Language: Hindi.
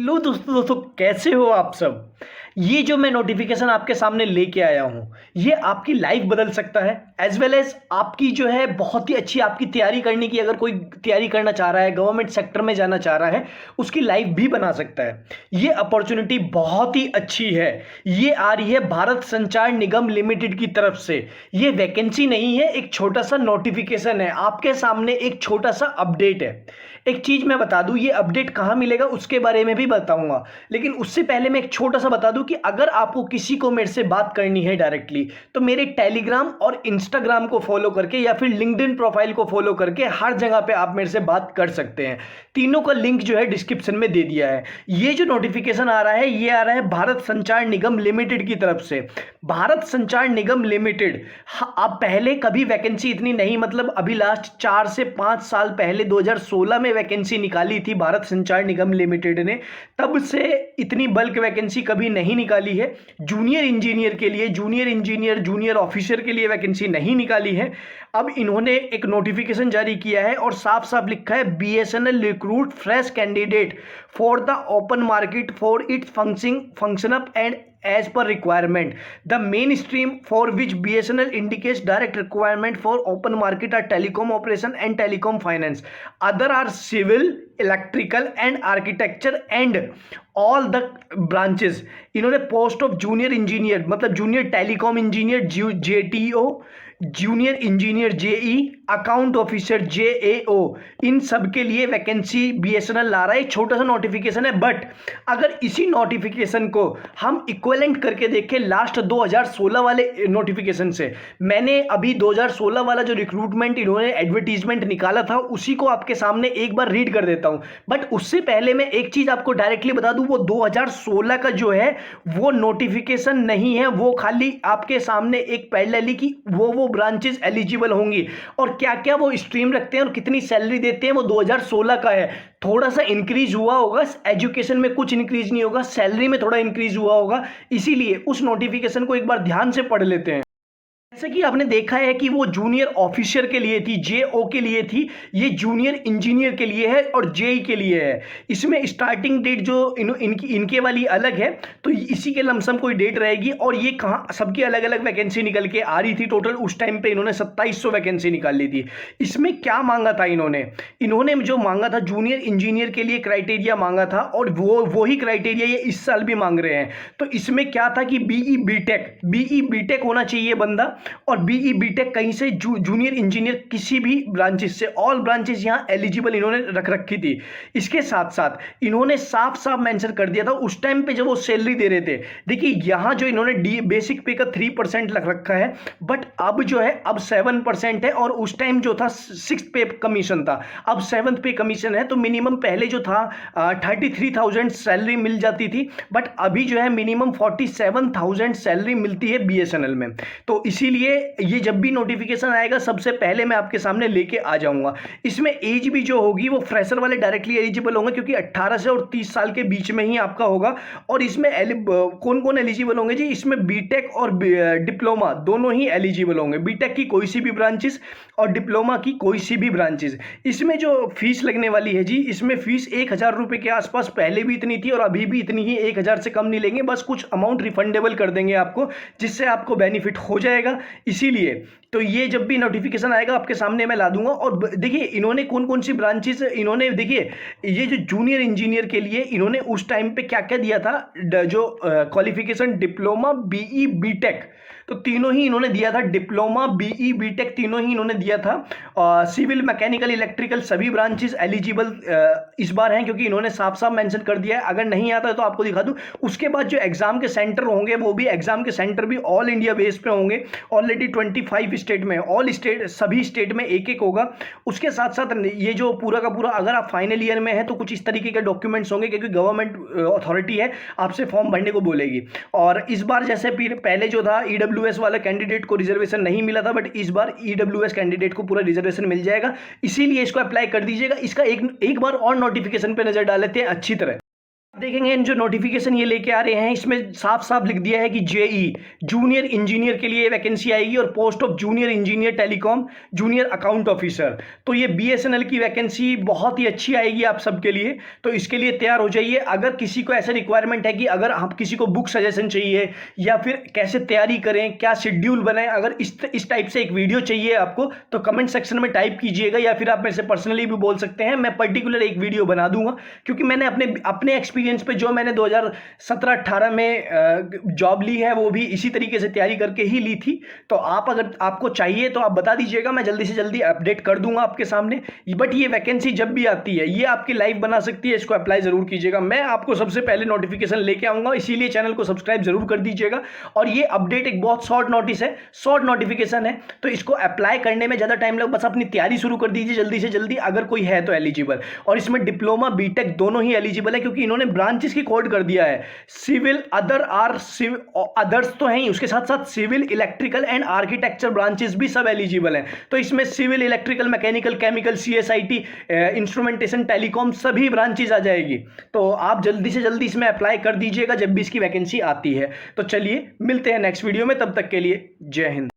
लो दोस्तों कैसे हो आप सब। ये जो मैं नोटिफिकेशन आपके सामने लेके आया हूँ, ये आपकी लाइफ बदल सकता है एज वेल एज आपकी जो है बहुत ही अच्छी आपकी तैयारी करने की, अगर कोई तैयारी करना चाह रहा है, गवर्नमेंट सेक्टर में जाना चाह रहा है, उसकी लाइफ भी बना सकता है। ये अपॉर्चुनिटी बहुत ही अच्छी है। ये आ रही है भारत संचार निगम लिमिटेड की तरफ से। ये वैकेंसी नहीं है, एक छोटा सा नोटिफिकेशन है, आपके सामने एक छोटा सा अपडेट है। एक चीज मैं बता दूं, ये अपडेट कहां मिलेगा उसके बारे में भी बताऊंगा, लेकिन उससे पहले मैं एक छोटा सा बता दूं कि अगर आपको किसी को मेरे से बात करनी है डायरेक्टली, तो मेरे टेलीग्राम और इंस्टाग्राम को फॉलो करके या फिर लिंक्डइन प्रोफाइल को फॉलो करके हर जगह पे आप मेरे से बात कर सकते हैं। तीनों का लिंक जो है डिस्क्रिप्शन में दे दिया है। ये जो नोटिफिकेशन आ रहा है, ये आ रहा है भारत संचार निगम लिमिटेड की तरफ से। भारत संचार निगम लिमिटेड, अब पहले कभी वैकेंसी इतनी नहीं, मतलब अभी लास्ट 4 से 5 साल पहले 2016 में वैकेंसी निकाली थी भारत संचार निगम लिमिटेड ने, तब से इतनी बल्क वैकेंसी कभी नहीं निकाली है। जूनियर इंजीनियर के लिए, जूनियर इंजीनियर, जूनियर ऑफिसर के लिए वैकेंसी नहीं निकाली है। अब इन्होंने एक नोटिफिकेशन जारी किया है और साफ साफ लिखा है, BSNL recruit fresh candidate for the open market for its function up and as per requirement. The mainstream for which BSNL indicates direct requirement for open market are telecom operation and telecom finance. Other are civil, electrical and architecture and all the branches. इन्होंने पोस्ट ऑफ जूनियर इंजीनियर, मतलब junior telecom engineer JTO, junior engineer JE, account officer JAO, इन सब के लिए वैकेंसी BSNL ला रहा है। छोटा सा नोटिफिकेशन है, बट अगर इसी नोटिफिकेशन को हम इक्विवेलेंट करके देखें लास्ट 2016 वाले नोटिफिकेशन से, मैंने अभी 2016 वाला जो रिक्रूटमेंट इन्होंने एडवर्टीजमेंट निकाला था उसी को आपके सामने एक बार रीड कर देता हूं। बट उससे पहले मैं एक चीज आपको डायरेक्टली बता दूं, वो 2016 का जो है वो नोटिफिकेशन नहीं है, वो खाली आपके सामने एक पैरेलली की वो ब्रांचेस एलिजिबल होंगी और क्या क्या वो स्ट्रीम रखते हैं और कितनी सैलरी देते हैं, वो 2016 का है। थोड़ा सा इंक्रीज हुआ होगा, एजुकेशन में कुछ इंक्रीज नहीं होगा, सैलरी में थोड़ा इंक्रीज हुआ होगा, इसीलिए उस नोटिफिकेशन को एक बार ध्यान से पढ़ लेते हैं। जैसे कि आपने देखा है कि वो जूनियर ऑफिसर के लिए थी, JO के लिए थी, ये जूनियर इंजीनियर के लिए है और JE के लिए है। इसमें स्टार्टिंग डेट जो इनके वाली अलग है, तो इसी के लमसम कोई डेट रहेगी। और ये कहाँ सबकी अलग अलग वैकेंसी निकल के आ रही थी। टोटल उस टाइम पे इन्होंने 2700 वैकेंसी निकाल ली थी। इसमें क्या मांगा था इन्होंने जो मांगा था जूनियर इंजीनियर के लिए क्राइटेरिया मांगा था, और वही क्राइटेरिया ये इस साल भी मांग रहे हैं। तो इसमें क्या था कि BE BTech होना चाहिए बंदा, और BE BTech कहीं से जूनियर इंजीनियर किसी भी ब्रांचेस से, ऑल ब्रांचेस यहां एलिजिबल इन्होंने रख रखी थी। इसके साथ साथ इन्होंने साफ साफ मेंशन कर दिया था उस टाइम पे जब वो सैलरी दे रहे थे। देखिए यहां जो इन्होंने बेसिक पे का 3% लग रखा है, बट अब जो है अब 7% है, और उस टाइम जो था 6th पे कमीशन था, अब 7th पे कमीशन है। तो मिनिमम पहले जो था 33,000 सैलरी मिल जाती थी, बट अभी जो है मिनिमम 47,000 सैलरी मिलती है BSNL में। तो इसीलिए ये जब भी नोटिफिकेशन आएगा सबसे पहले मैं आपके सामने लेके आ जाऊंगा। इसमें एज भी जो होगी वो फ्रेशर वाले डायरेक्टली एलिजिबल होंगे, क्योंकि 18 से और 30 साल के बीच में ही आपका होगा। और इसमें कौन कौन एलिजिबल होंगे जी, इसमें BTech और डिप्लोमा दोनों ही एलिजिबल होंगे। BTech की कोई सी भी ब्रांचेस और डिप्लोमा की कोई सी भी ब्रांचेस। इसमें जो फीस लगने वाली है जी, इसमें फीस 1,000 रुपये के आसपास पहले भी इतनी थी और अभी भी इतनी ही, 1,000 से कम नहीं लेंगे, बस कुछ अमाउंट रिफंडेबल कर देंगे आपको, जिससे आपको बेनिफिट हो जाएगा। इसीलिए तो ये जब भी नोटिफिकेशन आएगा आपके सामने मैं ला दूंगा। और देखिए इन्होंने कौन कौन सी ब्रांचेस इन्होंने, देखिए ये जो जूनियर इंजीनियर के लिए इन्होंने उस टाइम पे क्या क्या दिया था, जो क्वालिफिकेशन डिप्लोमा BE BTech, तो तीनों ही इन्होंने दिया था। डिप्लोमा BE BTech तीनों ही इन्होंने दिया था। सिविल, मैकेनिकल, इलेक्ट्रिकल सभी ब्रांचेस एलिजिबल इस बार हैं, क्योंकि इन्होंने साफ साफ मेंशन कर दिया है। अगर नहीं आता है तो आपको दिखा दूं। उसके बाद जो एग्जाम के सेंटर होंगे, वो भी एग्जाम के सेंटर भी ऑल इंडिया बेस पे होंगे। ऑलरेडी 25 स्टेट में, ऑल स्टेट, सभी स्टेट में एक एक होगा। उसके साथ साथ ये जो पूरा का पूरा, अगर आप फाइनल ईयर में है तो कुछ इस तरीके के डॉक्यूमेंट्स होंगे, क्योंकि गवर्नमेंट अथॉरिटी है, आपसे फॉर्म भरने को बोलेगी। और इस बार जैसे पहले जो था EWS वाला कैंडिडेट को रिजर्वेशन नहीं मिला था, बट इस बार EWS कैंडिडेट को पूरा रिजर्वेशन मिल जाएगा, इसीलिए इसको अप्लाई कर दीजिएगा। इसका एक बार और नोटिफिकेशन पे नजर डाल लेते हैं अच्छी तरह। देखेंगे इन जो नोटिफिकेशन ये लेके आ रहे हैं इसमें साफ साफ लिख दिया है कि जेई जूनियर इंजीनियर के लिए वैकेंसी आएगी और post of junior engineer telecom junior account officer. तो ये बीएसएनएल की वैकेंसी बहुत ही अच्छी आएगी आप सबके लिए, तो इसके लिए तैयार हो जाइए। अगर किसी को ऐसा रिक्वायरमेंट है कि अगर आप किसी को बुक सजेशन चाहिए या फिर कैसे तैयारी करें, क्या शेड्यूल बनाएं, अगर इस टाइप से एक वीडियो चाहिए आपको तो कमेंट सेक्शन में टाइप कीजिएगा, या फिर आप मेरे से पर्सनली भी बोल सकते हैं। मैं पर्टिकुलर एक वीडियो बना दूंगा, क्योंकि मैंने अपने एक्सपीरियंस पे जो मैंने 2017-18 में जॉब ली है वो भी इसी तरीके से तैयारी करके ही ली थी। तो अगर आपको चाहिए तो आप बता दीजिएगा, मैं जल्दी से जल्दी अपडेट कर दूंगा आपके सामने। बट ये वैकेंसी जब भी आती है ये आपकी लाइफ बना सकती है, इसको अप्लाई जरूर कीजिएगा। मैं आपको सबसे पहले नोटिफिकेशन लेके आऊंगा, इसीलिए चैनल को सब्सक्राइब जरूर कर दीजिएगा। और ये अपडेट एक बहुत शॉर्ट नोटिस है, शॉर्ट नोटिफिकेशन है, तो इसको अप्लाई करने में ज्यादा टाइम लगे, बस अपनी तैयारी शुरू कर दीजिए जल्दी से जल्दी, अगर कोई है तो एलिजिबल। और इसमें डिप्लोमा बीटेक दोनों ही एलिजिबल है, क्योंकि इन्होंने ब्रांचेस की कोड कर दिया है। सिविल अदर्स तो हैं ही, उसके साथ साथ civil electrical and architecture branches भी सब एलिजिबल हैं। तो इसमें civil electrical mechanical chemical CSIT instrumentation telecom सभी ब्रांचेस आ जाएगी। तो आप जल्दी से जल्दी इसमें अप्लाई कर दीजिएगा जब भी इसकी वैकेंसी आती है। तो चलिए मिलते हैं नेक्स्ट वीडियो में, तब तक के लिए जय हिंद।